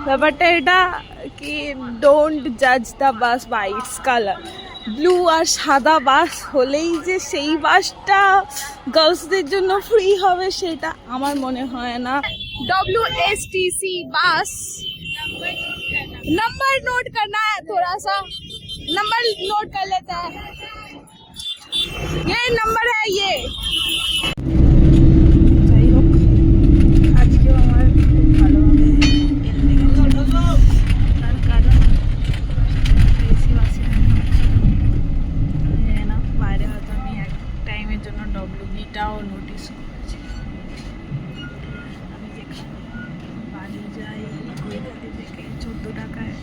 ব্যাপারটা এটা কি, ডোন্ট জাজ the bus by its colour. Blue আর সাদা বাস হলেই যে সেই বাসটা গার্লসদের জন্য ফ্রি হবে সেটা আমার মনে হয় না। WSTC বাস नंबर नोट करना है, थोड़ा सा नंबर नोट कर लेते हैं। ये नंबर है ये। যাই হোক, আজকেও আমার খুব ভালোভাবে তার কারণ এসি বাসে না, বাইরে হয়তো আমি এক টাইমের জন্য WBটাও নোটিস করেছি। আমি যেখানে বাড়ি যাই কলকাতা থেকে 14 টাকায়,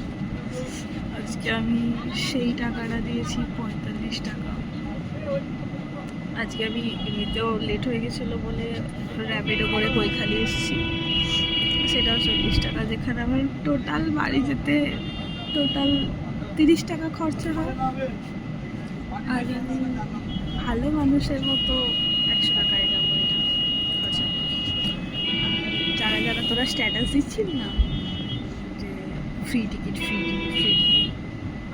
আজকে আমি সেই টাকাটা দিয়েছি 45 টাকা। আজকে আমি এমনিতেও লেট হয়ে গেছিলো বলে র্যাপিডো করে কৈখালি এসেছি, সেটাও 40 টাকা, যেখানে আমার টোটাল বাড়ি যেতে টোটাল 30 টাকা খরচা হয়। আর আমি ভালো মানুষের মতো 100 টাকায় যাবো, এটা খরচা। যারা যারা তোরা স্ট্যাটাস দিচ্ছিস না যে free ticket free ticket free ticket,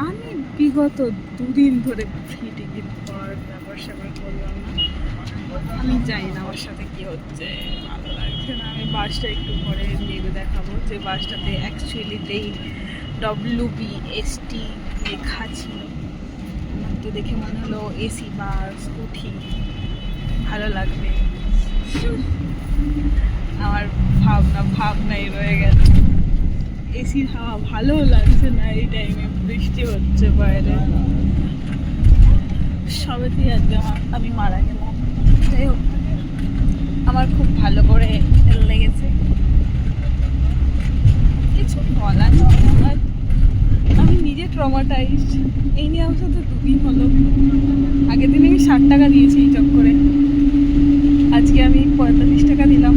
আমি বিগত 2 দিন ধরে ফ্রি টিকিট পাওয়ার ব্যাপার স্যাপার করলাম না। আমি জানি না আমার সাথে কি হচ্ছে, ভালো লাগছে না। আমি বাসটা একটু পরে ভেবে দেখাবো যে বাসটাতে অ্যাকচুয়ালিতেই WBST লেখা ছিল। আমার তো দেখে মনে হলো এসি বাস, উঠি, ভালো লাগবে। আমার ভাবনাই রয়ে গেছে। এসির হাওয়া ভালো লাগছে না এই টাইমে, বৃষ্টি হচ্ছে বাইরে, সবেতেই আজকে আমি মারা গেলাম। যাই হোক, আমার খুব ভালো করে লেগেছে, কিছু বলার নেই। আমি নিজে ট্রমাটাইজড, এই নিয়ে আমার সাথে 2 দিন হলো। আগের দিন আমি 60 টাকা দিয়েছি এই চক্করে, আজকে আমি 45 টাকা দিলাম।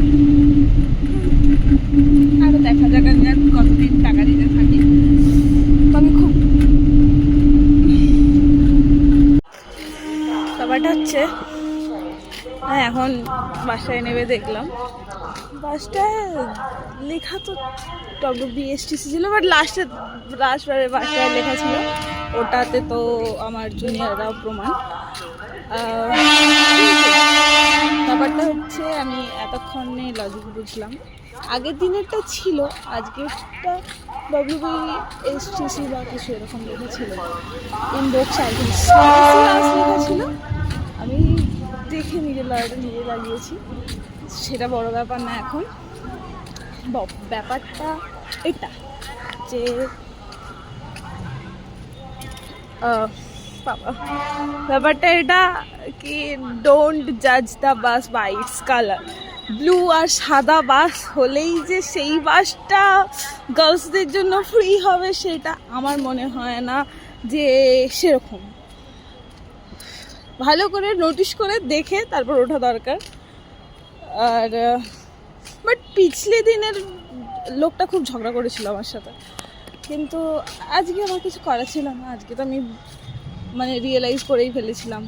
আরো দেখা যাক আমি আর কতদিন টাকা দিতে থাকি। আমি খুব ব্যাপারটা হচ্ছে, এখন বাসায় নেমে দেখলাম বাসটায় লেখা তো WBSTC ছিল, বাট লাস্টবারে বাসটায় লেখা ছিল, ওটাতে তো আমার জুনিয়ররাও প্রমাণ। ব্যাপারটা হচ্ছে, আমি এতক্ষণে লজিক বুঝলাম, আগের দিনেরটা ছিল, আজকেরটা WBSTC বা কিছু এরকম লেখা ছিল, ইনডোর সার্ভিস লেখা ছিল। আমি দেখে নিজের লড়াইটা নিজে লাগিয়েছি, সেটা বড় ব্যাপার না। এখন ব্যাপারটা এটা যে ব্যাপারটা এটা কি, ডোন্ট জাজ the bus by its colour. Blue আর সাদা বাস হলেই যে সেই বাসটা গার্লসদের জন্য ফ্রি হবে সেটা আমার মনে হয় না যে সেরকম। ভালো করে নোটিশ করে দেখে তারপর ওঠা দরকার। আর বাট পিছলে দিনের লোকটা খুব ঝগড়া করেছিল আমার সাথে, কিন্তু আজকে আমার কিছু করার ছিল না। আজকে তো আমি মানে রিয়েলাইজ করেই ফেলেছিলাম,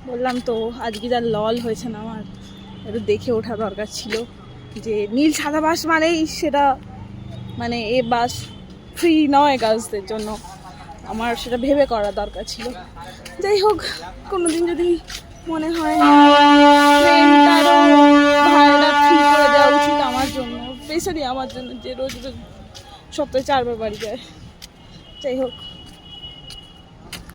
বললাম তো আজকে যা লল হয়েছে না, আমার একটু দেখে ওঠা দরকার ছিল যে নীল সাদা বাস মানেই সেটা মানে এ বাস ফ্রি নয় গার্লসদের জন্য, আমার সেটা ভেবে করা দরকার ছিল। যাই হোক, কোনোদিন যদি মনে হয় ভাড়াটা ফ্রি করে দেওয়া উচিত আমার জন্য, স্পেশালি আমার জন্য যে রোজ রোজ সপ্তাহে 4 বার বাড়ি যায়। যাই হোক।